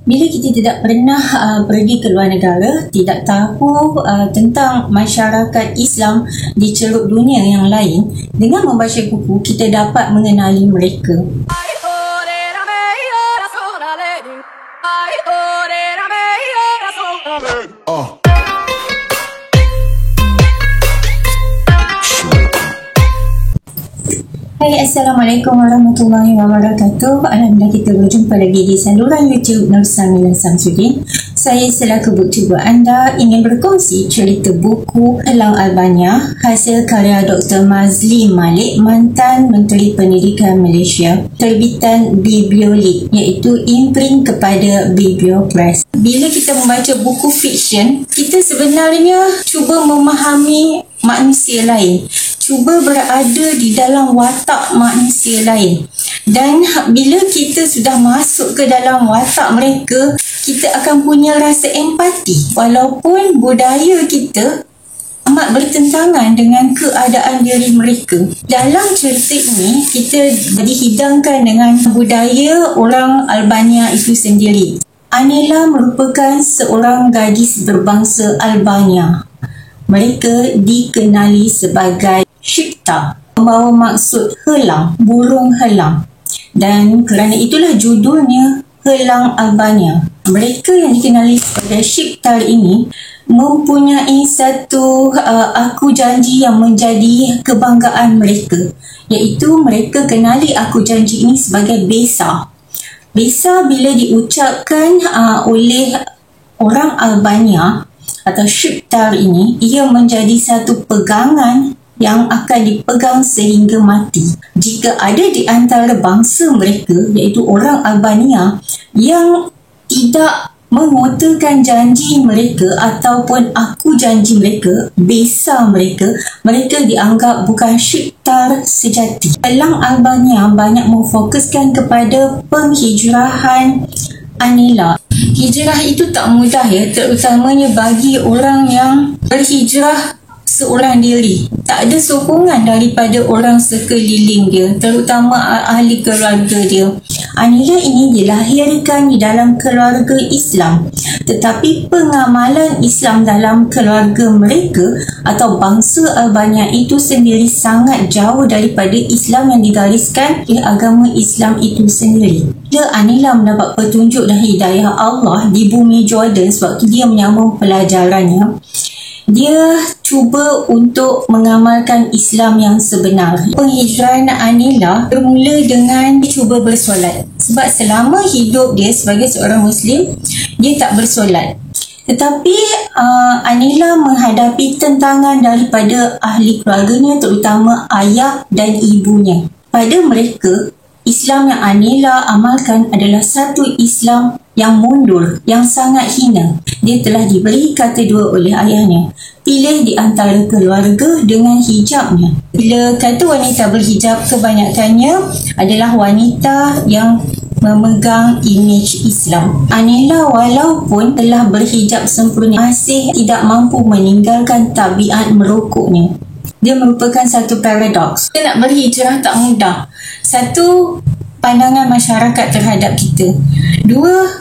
Bila kita tidak pernah pergi ke luar negara, tidak tahu tentang masyarakat Islam di ceruk dunia yang lain, dengan membaca buku kita dapat mengenali mereka. Hai, Assalamualaikum warahmatullahi wabarakatuh. Alhamdulillah kita berjumpa lagi di saluran YouTube Nur Samila Samsudin. Saya selaku booktuber anda ingin berkongsi cerita buku Helang Albania hasil karya Dr. Mazli Malik, mantan Menteri Pendidikan Malaysia, terbitan Bibliolit, iaitu imprint kepada Biblio Press. Bila kita membaca buku fiksyen, kita sebenarnya cuba memahami manusia lain, cuba berada di dalam watak manusia lain. Dan bila kita sudah masuk ke dalam watak mereka, kita akan punya rasa empati. Walaupun budaya kita amat bertentangan dengan keadaan diri mereka. Dalam cerita ini, kita dihidangkan dengan budaya orang Albania itu sendiri. Anila merupakan seorang gadis berbangsa Albania. Mereka dikenali sebagai Shipta, membawa maksud helang, burung helang. Dan kerana itulah judulnya Helang Albania. Mereka yang dikenali sebagai Shiptar ini mempunyai satu aku janji yang menjadi kebanggaan mereka, iaitu mereka kenali aku janji ini sebagai Besa. Besa bila diucapkan oleh orang Albania atau Shiptar ini, ia menjadi satu pegangan yang akan dipegang sehingga mati. Jika ada di antara bangsa mereka, iaitu orang Albania, yang tidak mengotakan janji mereka ataupun aku janji mereka, Besa mereka, mereka dianggap bukan Shiptar sejati. Helang Albania banyak memfokuskan kepada penghijrahan Anila. Hijrah itu tak mudah ya, terutamanya bagi orang yang berhijrah seorang diri. Tak ada sokongan daripada orang sekeliling dia, terutama ahli keluarga dia. Anila ini dilahirkan di dalam keluarga Islam, tetapi pengamalan Islam dalam keluarga mereka atau bangsa Albania itu sendiri sangat jauh daripada Islam yang digariskan oleh agama Islam itu sendiri. Bila Anila mendapat petunjuk dan hidayah Allah di bumi Jordan sewaktu dia menyambung pelajarannya, dia cuba untuk mengamalkan Islam yang sebenar. Penghijrahan Anila bermula dengan dia cuba bersolat. Sebab selama hidup dia sebagai seorang Muslim, dia tak bersolat. Tetapi Anila menghadapi tentangan daripada ahli keluarganya, terutama ayah dan ibunya. Pada mereka, Islam yang Anila amalkan adalah satu Islam yang mundur, yang sangat hina. Dia telah diberi kata dua oleh ayahnya. Pilih di antara keluarga dengan hijabnya. Bila kata wanita berhijab, kebanyakannya adalah wanita yang memegang imej Islam. Anila walaupun telah berhijab sempurna, masih tidak mampu meninggalkan tabiat merokoknya. Dia merupakan satu paradoks. Kita nak berhijrah tak mudah. Satu, pandangan masyarakat terhadap kita. Dua,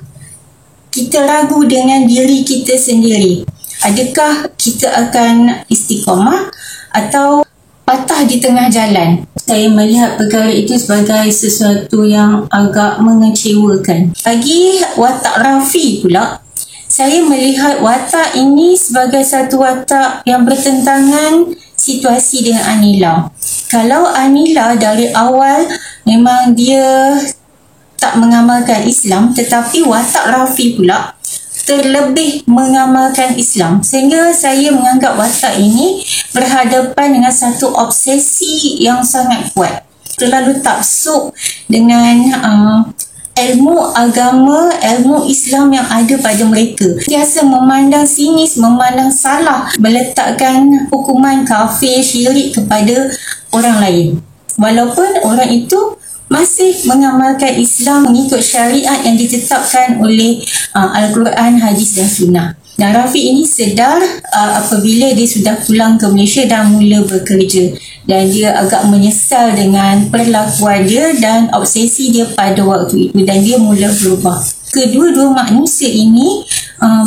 kita ragu dengan diri kita sendiri. Adakah kita akan istiqamah atau patah di tengah jalan? Saya melihat perkara itu sebagai sesuatu yang agak mengecewakan. Bagi watak Rafi pula, saya melihat watak ini sebagai satu watak yang bertentangan situasi dengan Anila. Kalau Anila dari awal memang dia tak mengamalkan Islam, tetapi watak Rafi pula terlebih mengamalkan Islam, sehingga saya menganggap watak ini berhadapan dengan satu obsesi yang sangat kuat. Terlalu taksub dengan ilmu agama, ilmu Islam yang ada pada mereka. Biasa memandang sinis, memandang salah, meletakkan hukuman kafir, syirik kepada orang lain. Walaupun orang itu masih mengamalkan Islam mengikut syariat yang ditetapkan oleh Al-Quran, hadis dan sunnah. Dan Rafi ini sedar apabila dia sudah pulang ke Malaysia dan mula bekerja. Dan dia agak menyesal dengan perlakuan dia dan obsesi dia pada waktu itu. Dan dia mula berubah. kedua-dua manusia ini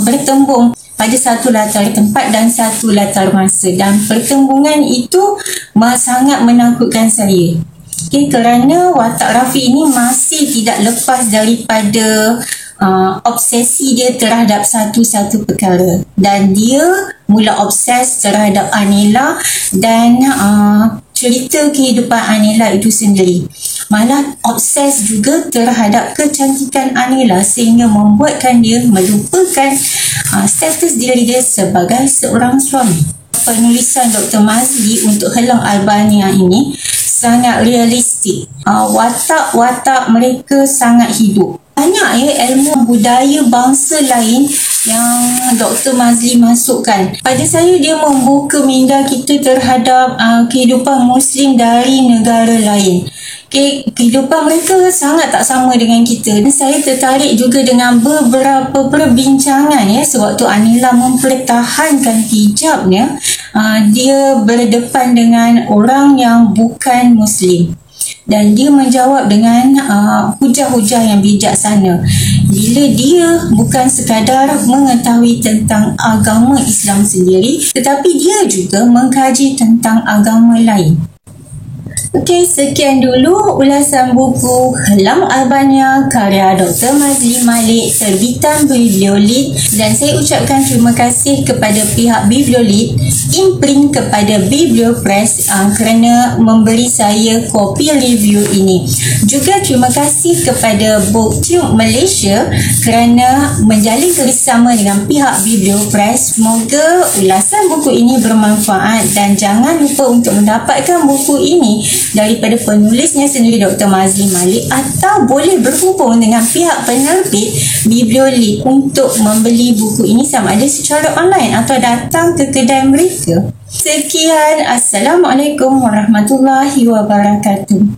bertembung pada satu latar tempat dan satu latar masa, dan pertembungan itu sangat menakutkan saya. Kerana watak Rafiq ini masih tidak lepas daripada obsesi dia terhadap satu-satu perkara, dan dia mula obses terhadap Anila dan cerita kehidupan Anila itu sendiri. Malah obses juga terhadap kecantikan Anila sehingga membuatkan dia melupakan status diri dia sebagai seorang suami. Penulisan Dr. Mazli untuk Helang Albania ini sangat realistik. Watak-watak mereka sangat hidup. Banyak ilmu budaya bangsa lain yang Dr. Mazli masukkan. Pada saya, dia membuka minda kita terhadap kehidupan Muslim dari negara lain. Kehidupan mereka sangat tak sama dengan kita. Dan saya tertarik juga dengan beberapa perbincangan sewaktu Anila mempertahankan hijabnya. Dia berdepan dengan orang yang bukan Muslim, dan dia menjawab dengan hujah-hujah yang bijaksana. Bila dia bukan sekadar mengetahui tentang agama Islam sendiri, tetapi dia juga mengkaji tentang agama lain. Okey, sekian dulu ulasan buku Helang Albania karya Dr. Mazli Malik terbitan Bibliolit, dan saya ucapkan terima kasih kepada pihak Bibliolit, imprint kepada Bibliopress kerana memberi saya kopi review ini. Juga terima kasih kepada BookTube Malaysia kerana menjalin kerjasama dengan pihak Bibliopress. Semoga ulasan buku ini bermanfaat, dan jangan lupa untuk mendapatkan buku ini daripada penulisnya sendiri Dr. Mazli Malik, atau boleh berhubung dengan pihak penerbit Bibliolit untuk membeli buku ini sama ada secara online atau datang ke kedai mereka. Sekian, Assalamualaikum warahmatullahi wabarakatuh.